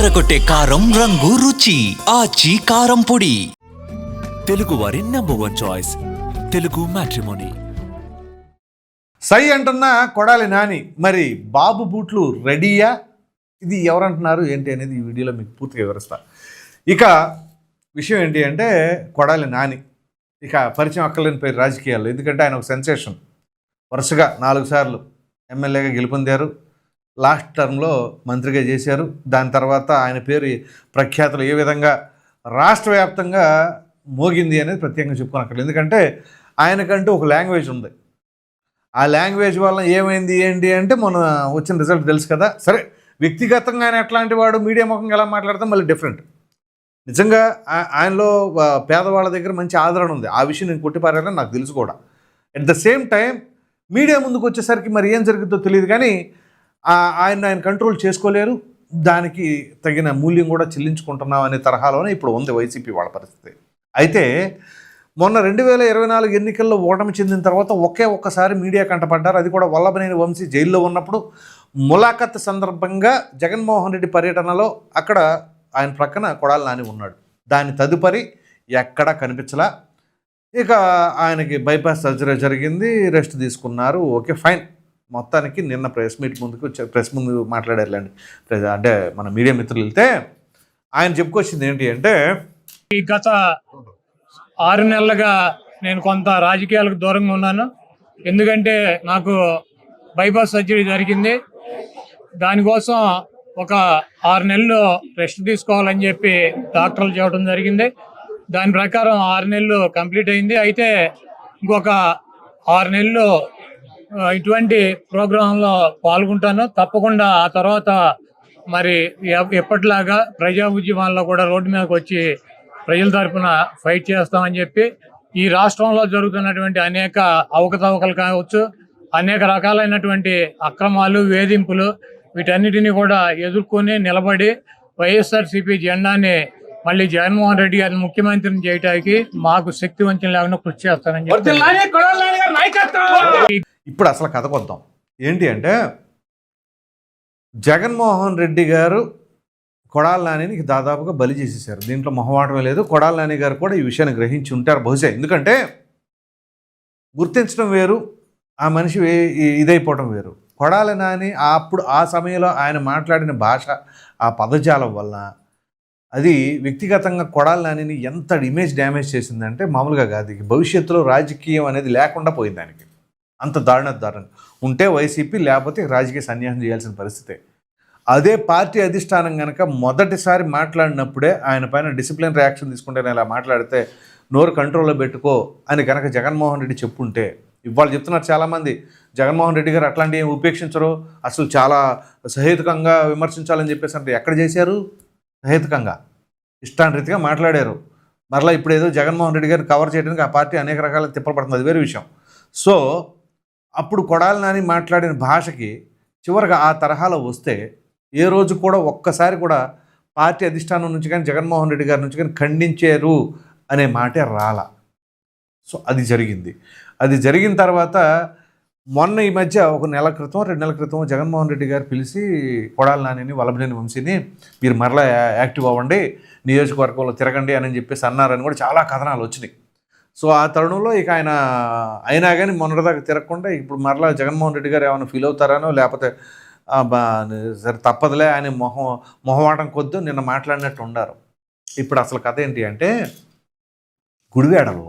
అదరకొట్టే కారం రంగు రుచి ఆచి కారం పొడి. తెలుగు వారి #1 చాయిస్ తెలుగు మ్యాట్రిమోనీ. సై అంటున్న కొడాలి నాని, మరి బాబు బూట్లు రెడీయా? ఇది ఎవరంటున్నారు ఏంటి అనేది ఈ వీడియోలో మీకు పూర్తిగా వివరిస్తా. ఇక విషయం ఏంటి అంటే, కొడాలి నాని ఇక పరిచయం అక్కర్లేని పేరు రాజకీయాల్లో. ఎందుకంటే ఆయన ఒక సెన్సేషన్. వరుసగా 4 సార్లు ఎమ్మెల్యేగా గెలుపొందారు, లాస్ట్ టర్మ్లో మంత్రిగా చేశారు. దాని తర్వాత ఆయన పేరు ప్రఖ్యాతులు ఏ విధంగా రాష్ట్ర వ్యాప్తంగా మోగింది అనేది ప్రత్యేకంగా చెప్పుకోనక్కర్లేదు. ఎందుకంటే ఆయనకంటూ ఒక లాంగ్వేజ్ ఉంది. ఆ లాంగ్వేజ్ వల్ల ఏమైంది ఏంటి అంటే మొన్న వచ్చిన రిజల్ట్ తెలుసు కదా. సరే, వ్యక్తిగతంగా ఆయన ఎట్లాంటి వాడు, మీడియా ముఖంగా ఎలా మాట్లాడతాం మళ్ళీ డిఫరెంట్. నిజంగా ఆయనలో పేదవాళ్ళ దగ్గర మంచి ఆదరణ ఉంది. ఆ విషయం నేను కొట్టిపారాలని నాకు తెలుసు కూడా. At the same time media ముందుకు వచ్చేసరికి మరి ఏం జరుగుతుందో తెలియదు, కానీ ఆయన కంట్రోల్ చేసుకోలేరు. దానికి తగిన మూల్యం కూడా చెల్లించుకుంటున్నాం అనే తరహాలోనే ఇప్పుడు ఉంది వైసీపీ వాళ్ళ పరిస్థితి. అయితే మొన్న 2024 ఎన్నికల్లో ఓటమి చెందిన తర్వాత ఒక్కసారి మీడియా కంటపడ్డారు. అది కూడా వల్లభనేని వంశీ జైల్లో ఉన్నప్పుడు ములాఖత్ సందర్భంగా జగన్మోహన్ రెడ్డి పర్యటనలో అక్కడ ఆయన ప్రక్కన కొడాలి నాని ఉన్నాడు. దాని తదుపరి ఎక్కడా కనిపించలా. ఇక ఆయనకి బైపాస్ సర్జరీ జరిగింది, రెస్ట్ తీసుకున్నారు. Okay, fine. మొత్తానికి నిన్న ప్రెస్ ముందు మాట్లాడారులేండి. అంటే మన మీడియా మిత్రులు వెళ్తే ఆయన చెప్పుకొచ్చింది ఏంటి అంటే, ఈ గత 6 నెలలుగా నేను కొంత రాజకీయాలకు దూరంగా ఉన్నాను. ఎందుకంటే నాకు బైపాస్ సర్జరీ జరిగింది. దానికోసం ఒక 6 నెలలు రెస్ట్ తీసుకోవాలని చెప్పి డాక్టర్లు చెప్పడం జరిగింది. దాని ప్రకారం 6 నెలలు కంప్లీట్ అయింది. అయితే ఇంకొక 6 నెలలు ఇటువంటి ప్రోగ్రాంలో పాల్గొంటాను తప్పకుండా. ఆ తర్వాత మరి ఎప్పటిలాగా ప్రజా ఉద్యమాల్లో కూడా రోడ్డు మీదకి వచ్చి ప్రజల తరఫున ఫైట్ చేస్తామని చెప్పి, ఈ రాష్ట్రంలో జరుగుతున్నటువంటి అనేక అవకతవకలు కావచ్చు, అనేక రకాలైనటువంటి అక్రమాలు, వేధింపులు, వీటన్నిటిని కూడా ఎదుర్కొని నిలబడి వైఎస్ఆర్సీపీ జెండాని మళ్ళీ జగన్మోహన్ రెడ్డి గారిని ముఖ్యమంత్రిని చేయడానికి మాకు శక్తి వంచన లేకుండా కృషి చేస్తానని చెప్పి. ఇప్పుడు అసలు కథ కొద్దాం. ఏంటి అంటే, జగన్మోహన్ రెడ్డి గారు కొడాలి నానిని దాదాపుగా బలి చేసేసారు. దీంట్లో మొహమాటమే లేదు. కొడాలి నాని గారు కూడా ఈ విషయాన్ని గ్రహించి ఉంటారు బహుశా. ఎందుకంటే గుర్తించడం వేరు, ఆ మనిషి ఇదైపోవడం వేరు. కొడాలి నాని అప్పుడు ఆ సమయంలో ఆయన మాట్లాడిన భాష, ఆ పదజాలం వల్ల అది వ్యక్తిగతంగా కొడాలి నానిని ఎంత ఇమేజ్ డ్యామేజ్ చేసిందంటే మామూలుగా కాదు. భవిష్యత్తులో రాజకీయం అనేది లేకుండా పోయింది దానికి. అంత దారుణం ఉంటే వైసీపీ, లేకపోతే రాజకీయ సన్యాసం చేయాల్సిన పరిస్థితే. అదే పార్టీ అధిష్టానం కనుక మొదటిసారి మాట్లాడినప్పుడే ఆయన పైన డిసిప్లిన్ రియాక్షన్ తీసుకుంటే, ఇలా మాట్లాడితే నోరు కంట్రోల్లో పెట్టుకో అని కనుక జగన్మోహన్ రెడ్డి చెప్పుంటే, ఇవాళ చెప్తున్నారు చాలామంది జగన్మోహన్ రెడ్డి గారు అట్లాంటివి ఏమి ఉపేక్షించరు, అసలు చాలా సహేతుకంగా విమర్శించాలని చెప్పేసి అంటే ఎక్కడ చేశారు? సహేతుకంగా ఇష్టాంరీతిగా మాట్లాడారు. మరలా ఇప్పుడు ఏదో జగన్మోహన్ రెడ్డి గారిని కవర్ చేయడానికి ఆ పార్టీ అనేక రకాల తిప్పబడుతుంది, అది వేరే విషయం. సో అప్పుడు కొడాలి నాని మాట్లాడిన భాషకి చివరిగా ఆ తరహాలో వస్తే ఏ రోజు కూడా ఒక్కసారి కూడా పార్టీ అధిష్టానం నుంచి కానీ జగన్మోహన్ రెడ్డి గారి నుంచి కానీ ఖండించారు అనే మాటే రాలా. సో అది జరిగింది. అది జరిగిన తర్వాత మొన్న ఈ మధ్య ఒక 1 నెల క్రితం 2 నెలల క్రితం జగన్మోహన్ రెడ్డి గారు పిలిచి కొడాలి నానిని, వల్లభనేని వంశీని మీరు మరలా యాక్టివ్ అవ్వండి, నియోజకవర్గంలో తిరగండి అని చెప్పేసి అన్నారని కూడా చాలా కథనాలు వచ్చినాయి. సో ఆ తరుణంలో ఇక ఆయన అయినా కానీ మొన్నటిదాకా తిరగకుండా ఇప్పుడు మరలా జగన్మోహన్ రెడ్డి గారు ఏమైనా ఫీల్ అవుతారనో, లేకపోతే సరే తప్పదులే ఆయన మొహమాటం కొద్దు నిన్న మాట్లాడినట్టు ఉండారు. ఇప్పుడు అసలు కథ ఏంటి అంటే, గుడివాడలో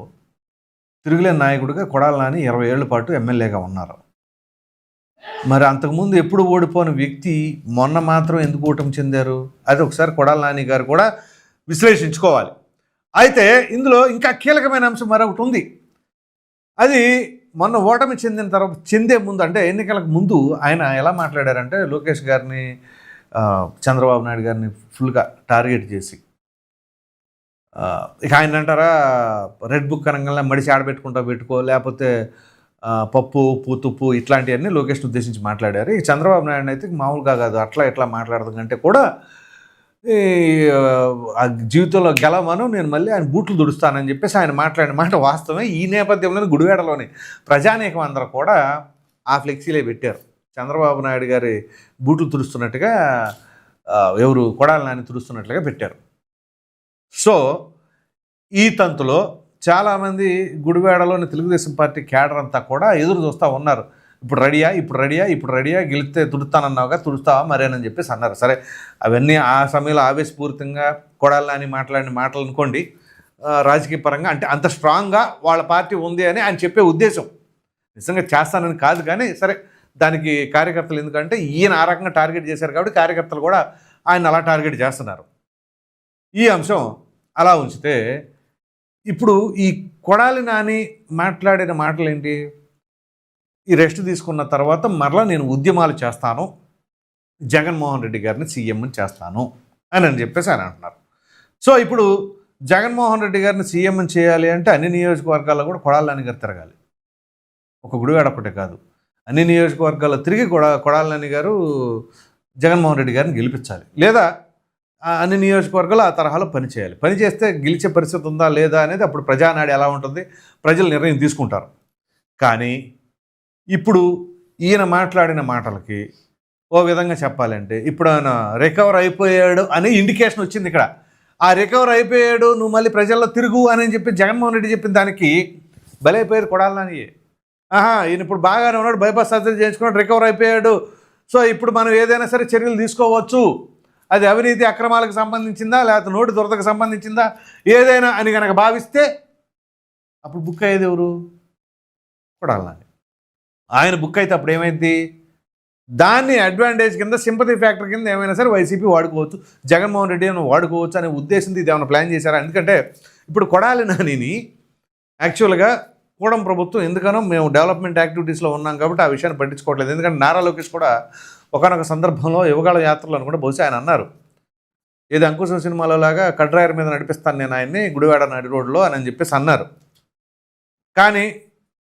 తిరుగులేని నాయకుడిగా కొడాలి నాని 20 ఏళ్ల పాటు ఎమ్మెల్యేగా ఉన్నారు. మరి అంతకుముందు ఎప్పుడు ఓడిపోయిన వ్యక్తి మొన్న మాత్రం ఎందుకు ఓటమి చెందారు? అది ఒకసారి కొడాలి నాని గారు కూడా విశ్లేషించుకోవాలి. అయితే ఇందులో ఇంకా కీలకమైన అంశం మరొకటి ఉంది. అది మొన్న ఓటమి చెందే ముందు, అంటే ఎన్నికలకు ముందు ఆయన ఎలా మాట్లాడారంటే, లోకేష్ గారిని, చంద్రబాబు నాయుడు గారిని ఫుల్గా టార్గెట్ చేసి, ఇక ఆయన అంటారా రెడ్ బుక్ అనగానే మడిసి పెట్టుకో, లేకపోతే పప్పు, ఉప్పు, తుప్పు ఇట్లాంటివన్నీ లోకేష్ని ఉద్దేశించి మాట్లాడారు. ఈ చంద్రబాబు నాయుడు అయితే మామూలుగా కాదు, అట్లా మాట్లాడడం కంటే కూడా ఆ జీవితంలో గెలవను, నేను మళ్ళీ ఆయన బూట్లు దుడుస్తానని చెప్పేసి ఆయన మాట్లాడిన మాట వాస్తవమే. ఈ నేపథ్యంలోనే గుడివాడలోని ప్రజానీకం అందరూ కూడా ఆ ఫ్లెక్సీలే పెట్టారు. చంద్రబాబు నాయుడు గారి బూట్లు తుడుస్తున్నట్టుగా ఎవరు కొడాలి నాని తుడుస్తున్నట్లుగా పెట్టారు. సో ఈ తంతులో చాలామంది గుడివాడలోని తెలుగుదేశం పార్టీ క్యాడర్ అంతా కూడా ఎదురు చూస్తూ ఉన్నారు. ఇప్పుడు రెడీయా గెలిస్తే తుడుస్తానన్నావుగా, తుడుస్తావా మరేనని చెప్పేసి అన్నారు. సరే, అవన్నీ ఆ సమయంలో ఆవేశపూరితంగా కొడాలి నాని మాట్లాడిన మాటలు అనుకోండి, రాజకీయ పరంగా అంటే అంత స్ట్రాంగ్గా వాళ్ళ పార్టీ ఉంది అని ఆయన చెప్పే ఉద్దేశం. నిజంగా చేస్తానని కాదు, కానీ సరే దానికి కార్యకర్తలు, ఎందుకంటే ఈయన ఆ రకంగా టార్గెట్ చేశారు కాబట్టి కార్యకర్తలు కూడా ఆయన అలా టార్గెట్ చేస్తున్నారు. ఈ అంశం అలా ఉంచితే ఇప్పుడు ఈ కొడాలి నాని మాట్లాడిన మాటలు ఏంటి? ఈ రెస్ట్ తీసుకున్న తర్వాత మరలా నేను ఉద్యమాలు చేస్తాను, జగన్మోహన్ రెడ్డి గారిని సీఎంని చేస్తాను అని చెప్పేసి ఆయన అంటున్నారు. సో ఇప్పుడు జగన్మోహన్ రెడ్డి గారిని సీఎంని చేయాలి అంటే అన్ని నియోజకవర్గాల్లో కూడా కొడాలి నాని గారు తిరగాలి. ఒక గుడివాడ ఒకటే కాదు, అన్ని నియోజకవర్గాల్లో తిరిగి కొడాలి నాని గారు జగన్మోహన్ రెడ్డి గారిని గెలిపించాలి, లేదా అన్ని నియోజకవర్గాలు ఆ తరహాలో పనిచేయాలి. పని చేస్తే గెలిచే పరిస్థితి ఉందా లేదా అనేది అప్పుడు ప్రజానాడి ఎలా ఉంటుంది, ప్రజలు నిర్ణయం తీసుకుంటారు. కానీ ఇప్పుడు ఈయన మాట్లాడిన మాటలకి ఓ విధంగా చెప్పాలంటే ఇప్పుడు ఆయన రికవర్ అయిపోయాడు అనే ఇండికేషన్ వచ్చింది ఇక్కడ. ఆ రికవర్ అయిపోయాడు, నువ్వు మళ్ళీ ప్రజల్లో తిరుగు అని చెప్పి జగన్మోహన్ రెడ్డి చెప్పిన దానికి బలైపోయారు కొడాలి నాని. ఈయన ఇప్పుడు బాగానే ఉన్నాడు, బైపాస్ సర్జరీ చేయించుకున్నాడు, రికవర్ అయిపోయాడు, సో ఇప్పుడు మనం ఏదైనా సరే చర్యలు తీసుకోవచ్చు, అది అవినీతి అక్రమాలకు సంబంధించిందా లేకపోతే నోటి దురదకు సంబంధించిందా ఏదైనా అని కనుక భావిస్తే అప్పుడు బుక్ అయ్యేది ఎవరు? కొడాలి నాని. ఆయన బుక్ అయితే అప్పుడు ఏమైంది? దాన్ని అడ్వాంటేజ్ కింద, సింపతి ఫ్యాక్టర్ కింద ఏమైనా సరే వైసీపీ వాడుకోవచ్చు, జగన్మోహన్ రెడ్డి అని వాడుకోవచ్చు అనే ఉద్దేశంతో ఇది ఏమైనా ప్లాన్ చేశారా? ఎందుకంటే ఇప్పుడు కొడాలి నానిని యాక్చువల్గా కూడం ప్రభుత్వం ఎందుకనో మేము డెవలప్మెంట్ యాక్టివిటీస్లో ఉన్నాం కాబట్టి ఆ విషయాన్ని పట్టించుకోవట్లేదు. ఎందుకంటే నారా లోకేష్ కూడా ఒకనొక సందర్భంలో యువగాళ యాత్రలు అనుకుంటే బహుశా ఆయన అన్నారు, ఏది అంకుశం సినిమాలో లాగా కడ్రాయర్ మీద నడిపిస్తాను నేను ఆయన్ని గుడివాడ నడి రోడ్లో అని చెప్పేసి అన్నారు. కానీ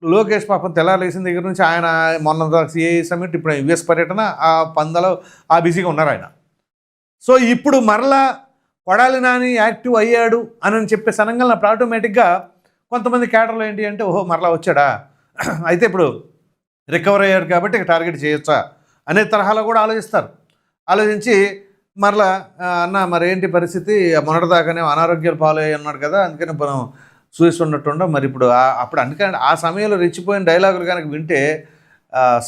లోకేష్ పాపం తెల్లారేసిన దగ్గర నుంచి ఆయన మొన్న సిఐ సమిట్, ఇప్పుడు యుఎస్ పర్యటన, ఆ పందలో ఆ బిజీగా ఉన్నారు ఆయన. సో ఇప్పుడు మరలా కొడాలి నాని యాక్టివ్ అయ్యాడు అని చెప్పే సనంగా అప్పుడు ఆటోమేటిక్గా కొంతమంది క్యాడర్లో ఏంటి అంటే, ఓహో మరలా వచ్చాడా, అయితే ఇప్పుడు రికవర్ అయ్యాడు కాబట్టి ఇక టార్గెట్ చేయొచ్చా అనే తరహాలో కూడా ఆలోచిస్తారు. ఆలోచించి మరలా అన్న మరేంటి పరిస్థితి, మొన్నటిదాకానే అనారోగ్యాలు పాలయ్యి ఉన్నాడు కదా, అందుకని మనం చూస్తున్నట్టుండో మరి ఇప్పుడు అప్పుడు అందుకని ఆ సమయంలో రెచ్చిపోయిన డైలాగులు కనుక వింటే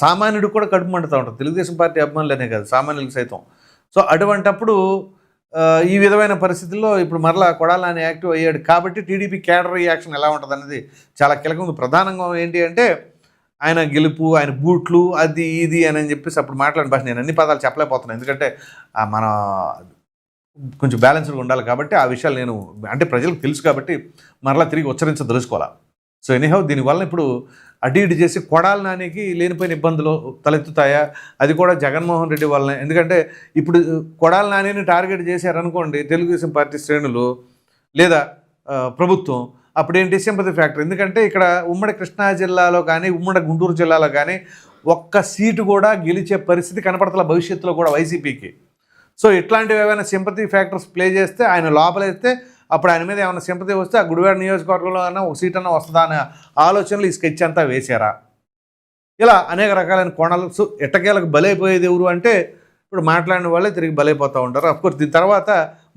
సామాన్యుడికి కూడా కడుపు మండుతూ ఉంటుంది. తెలుగుదేశం పార్టీ అభిమానులనే కాదు, సామాన్యులకు సైతం. సో అటువంటప్పుడు ఈ విధమైన పరిస్థితుల్లో ఇప్పుడు మరలా కొడాలి నాని యాక్టివ్ అయ్యాడు కాబట్టి టీడీపీ క్యాడర్ రియాక్షన్ ఎలా ఉంటుంది అనేది చాలా కీలకం. ప్రధానంగా ఏంటి అంటే ఆయన గెలుపు, ఆయన బూట్లు, అది ఇది అని చెప్పేసి అప్పుడు మాట్లాడిన భాష నేను అన్ని పదాలు చెప్పలేకపోతున్నాను, ఎందుకంటే మన కొంచెం బ్యాలెన్స్డ్గా ఉండాలి కాబట్టి ఆ విషయాలు నేను అంటే ప్రజలకు తెలుసు కాబట్టి మరలా తిరిగి ఉచ్చరించదలుచుకోవాలి. సో ఎనీహౌ దీనివల్ల ఇప్పుడు అటు ఇటు చేసి కొడాలి నానికి లేనిపోయిన ఇబ్బందులు తలెత్తుతాయా, అది కూడా జగన్మోహన్ రెడ్డి వల్లనే. ఎందుకంటే ఇప్పుడు కొడాలి నానిని టార్గెట్ చేశారనుకోండి తెలుగుదేశం పార్టీ శ్రేణులు లేదా ప్రభుత్వం, అప్పుడేంటి సింపతి ఫ్యాక్టర్. ఎందుకంటే ఇక్కడ ఉమ్మడి కృష్ణా జిల్లాలో కానీ ఉమ్మడి గుంటూరు జిల్లాలో కానీ ఒక్క సీటు కూడా గెలిచే పరిస్థితి కనపడతల భవిష్యత్తులో కూడా వైసీపీకి. సో ఇట్లాంటివి ఏమైనా సింపతి ఫ్యాక్టర్స్ ప్లే చేస్తే, ఆయన లోపలేస్తే అప్పుడు ఆయన మీద ఏమైనా సింపతి వస్తే ఆ గుడివాడ నియోజకవర్గంలో అయినా ఒక సీట్ అన్నా వస్తుందా అనే ఆలోచనలు ఈ స్కెచ్ అంతా వేశారా? ఇలా అనేక రకాలైన కోణాలు. సో ఎట్టకేలకు బలైపోయేది ఎవరు అంటే ఇప్పుడు మాట్లాడిన వాళ్ళే తిరిగి బలైపోతూ ఉంటారు. అఫ్కోర్స్ దీని తర్వాత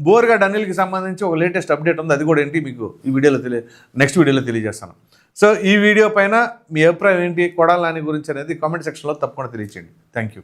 బోర్గడ్ అనిల్కి సంబంధించి ఒక లేటెస్ట్ అప్డేట్ ఉంది, అది కూడా ఏంటి మీకు ఈ వీడియోలో నెక్స్ట్ వీడియోలో తెలియజేస్తాను. సో ఈ వీడియో పైన మీ అభిప్రాయం ఏంటి, కొడాలి నాని గురించి అనేది కామెంట్ సెక్షన్లో తప్పకుండా తెలియచేయండి. Thank you.